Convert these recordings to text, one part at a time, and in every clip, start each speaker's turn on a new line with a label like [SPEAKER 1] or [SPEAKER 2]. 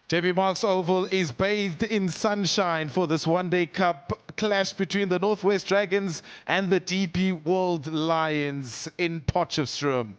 [SPEAKER 1] JB Marks Oval is bathed in sunshine for this one-day cup clash between the Northwest Dragons and the DP World Lions in Potchefstroom.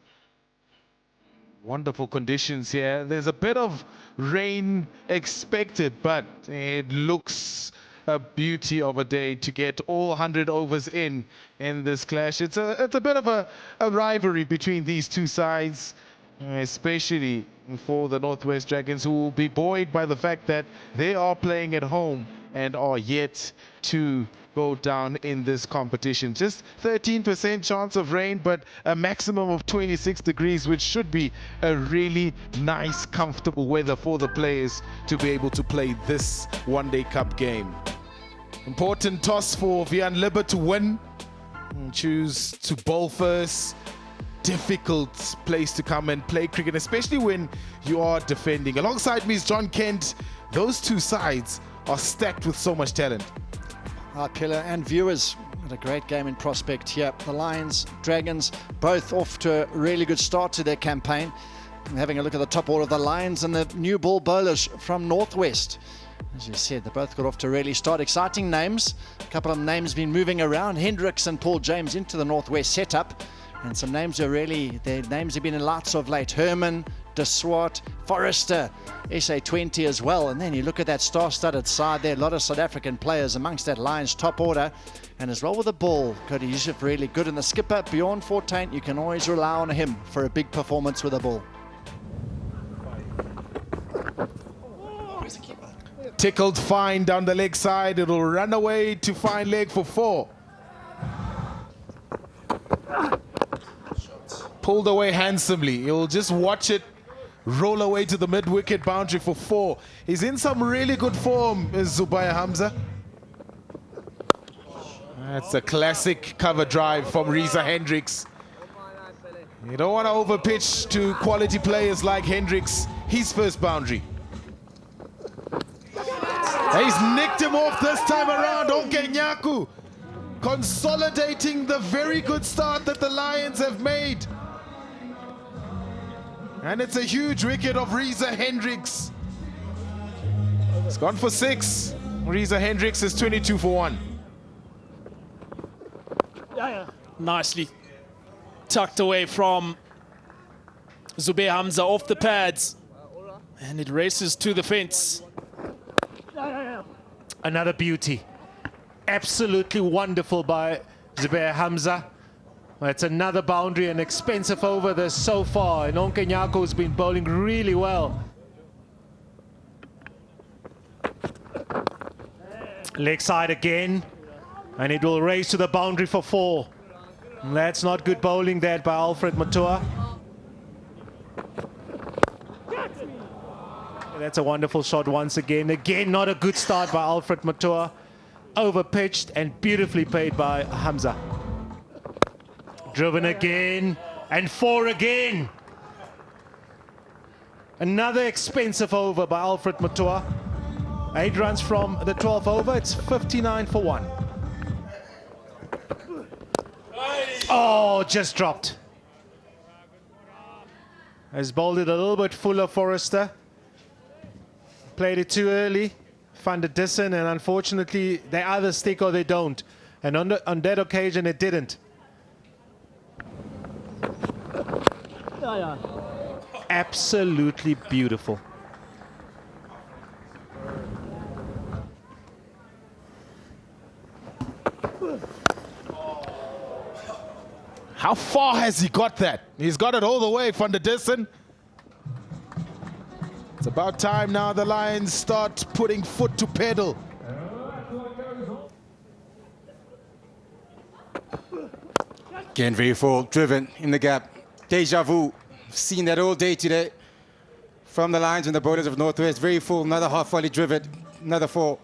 [SPEAKER 1] Wonderful conditions here. There's a bit of rain expected, but it looks a beauty of a day to get all 100 overs in this clash. It's a bit of a rivalry between these two sides, especially for the Northwest Dragons, who will be buoyed by the fact that they are playing at home and are yet to go down in this competition. Just 13% chance of rain, but a maximum of 26 degrees, which should be a really nice, comfortable weather for the players to be able to play this one-day cup game. Important toss for Vian Libber to win. Choose to bowl first. Difficult place to come and play cricket, especially when you are defending. Alongside me is John Kent. Those two sides are stacked with so much talent.
[SPEAKER 2] Right, Pillar and viewers, what a great game in prospect here. The Lions, Dragons, both off to a really good start to their campaign. And having a look at the top order of the Lions and the new ball bowlers from Northwest. As you said, they both got off to a really start. Exciting names. A couple of names been moving around. Hendricks and Paul James into the Northwest setup. And some names are really, their names have been in lights of late. Herman, De Swart, Forrester, SA20 as well. And then you look at that star-studded side there, a lot of South African players amongst that Lions top order. And as well with the ball, Cody Yusuf really good. And the skipper, Bjorn Fortuin, you can always rely on him for a big performance with the ball.
[SPEAKER 1] Tickled fine down the leg side. It'll run away to fine leg for 4. Pulled away handsomely. You'll just watch it roll away to the mid-wicket boundary for 4. He's in some really good form, is Zubaya Hamza. That's a classic cover drive from Reza Hendricks. You don't want to overpitch to quality players like Hendricks. His first boundary. He's nicked him off this time around. Onkenyaku consolidating the very good start that the Lions have made. And it's a huge wicket of Reza Hendricks. It's gone for 6. Reza Hendricks is 22 for 1.
[SPEAKER 3] Nicely tucked away from Zubair Hamza off the pads. And it races to the fence.
[SPEAKER 4] Another beauty. Absolutely wonderful by Zubair Hamza. It's another boundary, an expensive over this so far. And Onkenyaku has been bowling really well. Leg side again. And it will race to the boundary for 4. And that's not good bowling there by Alfred Matua. That's a wonderful shot once again. Again, not a good start by Alfred Matua. Overpitched and beautifully played by Hamza. Driven again, and 4 again. Another expensive over by Alfred Matua. 8 runs from the 12th over. It's 59 for 1. Oh, just dropped. Has bowled it a little bit fuller, Forrester. Played it too early. Found a distance, and unfortunately, they either stick or they don't. And on that occasion, it didn't. Absolutely beautiful.
[SPEAKER 1] How far has he got that? He's got it all the way from the distance. It's about time now the Lions start putting foot to pedal.
[SPEAKER 5] Again, very full, driven in the gap. Deja vu. Seen that all day today from the Lions and the bowlers of Northwest. Very full, another half volley driven, another 4.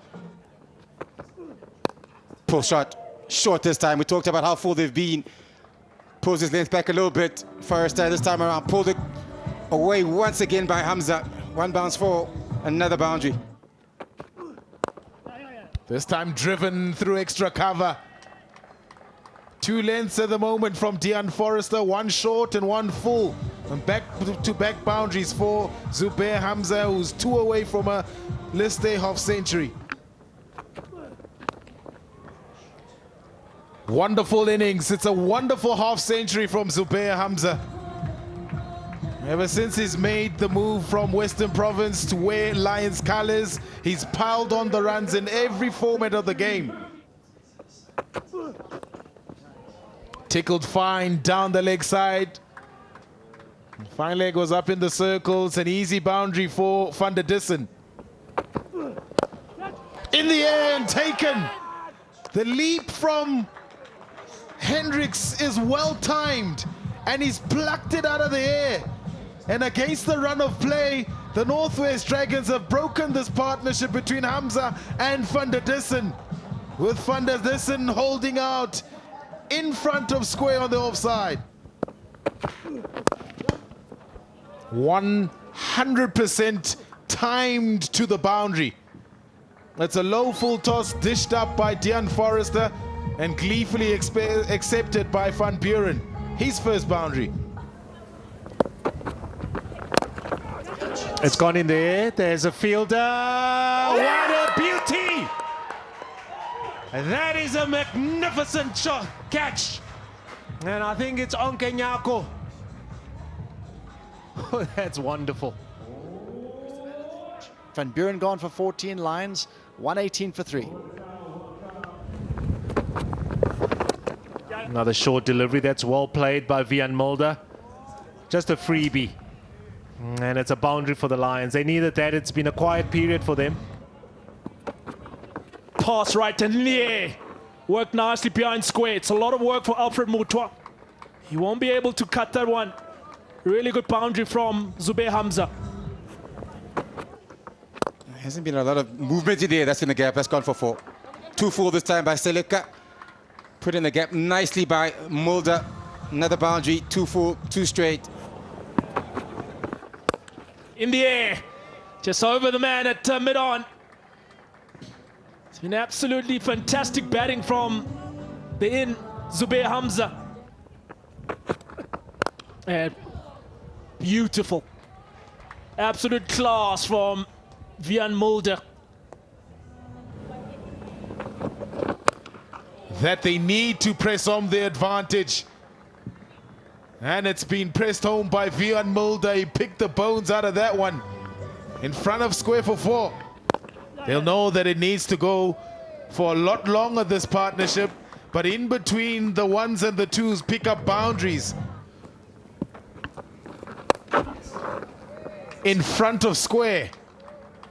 [SPEAKER 5] Pull shot, short this time. We talked about how full they've been. Pulls his length back a little bit. Forrester this time around pulled it away once again by Hamza. 1 bounce 4, another boundary.
[SPEAKER 1] This time driven through extra cover. 2 lengths at the moment from Dean Forrester, 1 short and 1 full. And back-to-back boundaries for Zubair Hamza, who's 2 away from a list day half century. Wonderful innings. It's a wonderful half century from Zubair Hamza. Ever since he's made the move from Western Province to wear Lions colours, he's piled on the runs in every format of the game. Tickled fine down the leg side. Fine leg was up in the circles. An easy boundary for Van der Dissen. In the air and taken. The leap from Hendricks is well timed, and he's plucked it out of the air. And against the run of play, the Northwest Dragons have broken this partnership between Hamza and Van der Dissen, with Van der Dissen holding out in front of square on the offside. 100% timed to the boundary. That's a low full toss dished up by Dean Forrester and gleefully accepted by Van Buren. His first boundary.
[SPEAKER 4] It's gone in the air. There's a fielder. What a beauty! That is a magnificent shot, catch. And I think it's Onke Nyako. Oh, that's wonderful.
[SPEAKER 2] Van Buren gone for 14 lines, 118 for 3.
[SPEAKER 4] Another short delivery. That's well played by Vian Mulder. Just a freebie. And it's a boundary for the Lions. They needed that. It's been a quiet period for them.
[SPEAKER 3] Pass right and in the air. Worked nicely behind square. It's a lot of work for Alfred Mutwa. He won't be able to cut that one. Really good boundary from Zubair Hamza.
[SPEAKER 5] There hasn't been a lot of movement in there. That's in the gap. That's gone for 4. 2 full this time by Seleka. Put in the gap nicely by Mulder. Another boundary. 2 full, 2 straight.
[SPEAKER 3] In the air. Just over the man at mid-on. It's been absolutely fantastic batting from the Zubair Hamza. And beautiful. Absolute class from Vian Mulder.
[SPEAKER 1] That they need to press on the advantage. And it's been pressed home by Vian Mulder. He picked the bones out of that one. In front of square for 4. They'll know that it needs to go for a lot longer, this partnership. But in between the 1s and the 2s, pick up boundaries. In front of square.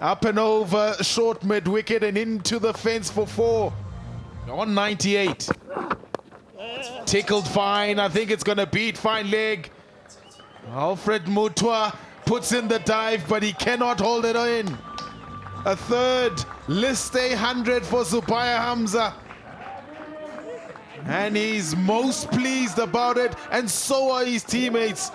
[SPEAKER 1] Up and over, short mid-wicket and into the fence for 4. On 98. Tickled fine. I think it's going to beat fine leg. Alfred Mutwa puts in the dive, but he cannot hold it in. A third list day 100 for Zubair Hamza. And he's most pleased about it, and so are his teammates.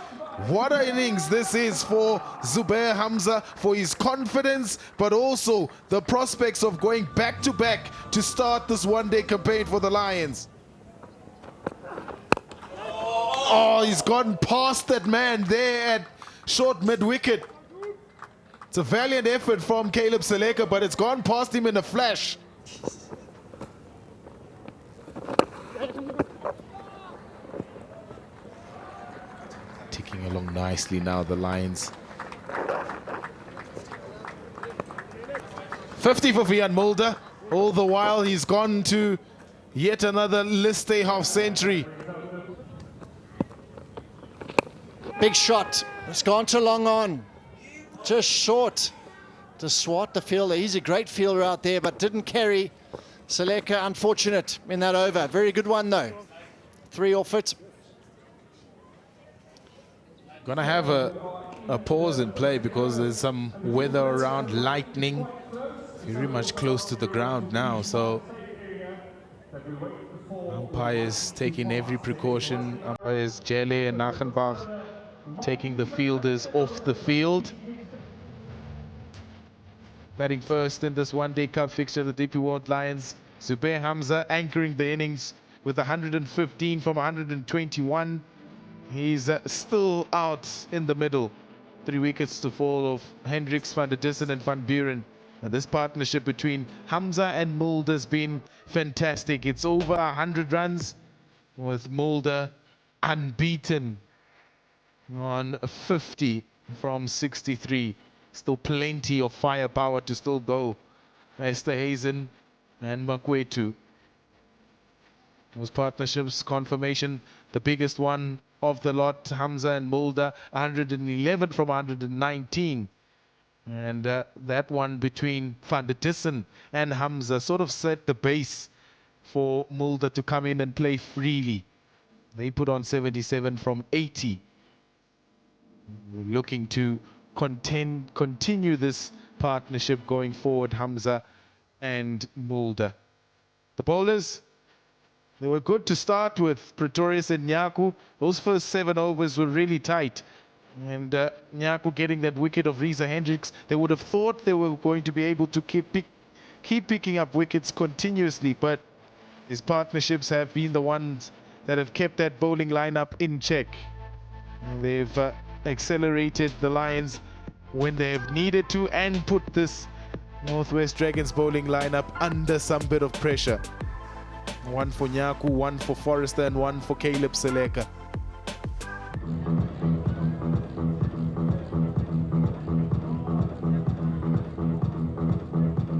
[SPEAKER 1] What an innings this is for Zubair Hamza, for his confidence, but also the prospects of going back-to-back to start this one-day campaign for the Lions. Oh, he's gone past that man there at short mid-wicket. It's a valiant effort from Caleb Seleka, but it's gone past him in a flash. Ticking along nicely now, the Lions. 50 for Vian Mulder. All the while, he's gone to yet another list day half century.
[SPEAKER 2] Big shot. It's gone to long on. Just short to swat the fielder. He's a great fielder out there, but didn't carry. Seleka unfortunate in that over. Very good one, though. 3 off it.
[SPEAKER 1] Gonna have a pause in play because there's some weather around, lightning. Very much close to the ground now, so umpires taking every precaution. Umpires Jelle and Nachenbach taking the fielders off the field. Batting first in this one-day cup fixture, the DP World Lions. Zubair Hamza anchoring the innings with 115 from 121. He's still out in the middle. 3 wickets to fall of Hendricks, van der Dissen and Van Buren. And this partnership between Hamza and Mulder has been fantastic. It's over 100 runs with Mulder unbeaten on 50 from 63. Still plenty of firepower to still go. Esterhazen and Makwetu. Those partnerships confirmation, the biggest one of the lot, Hamza and Mulder, 111 from 119. And that one between van der Dissen and Hamza sort of set the base for Mulder to come in and play freely. They put on 77 from 80. Looking to continue this partnership going forward, Hamza and Mulder. The bowlers, they were good to start with, Pretorius and Nyaku. Those first 7 overs were really tight. And Nyaku getting that wicket of Reza Hendricks, they would have thought they were going to be able to keep picking up wickets continuously, but his partnerships have been the ones that have kept that bowling lineup in check. They've accelerated the Lions when they have needed to and put this Northwest Dragons bowling lineup under some bit of pressure. One for Nyaku, one for Forrester, and one for Caleb Seleka.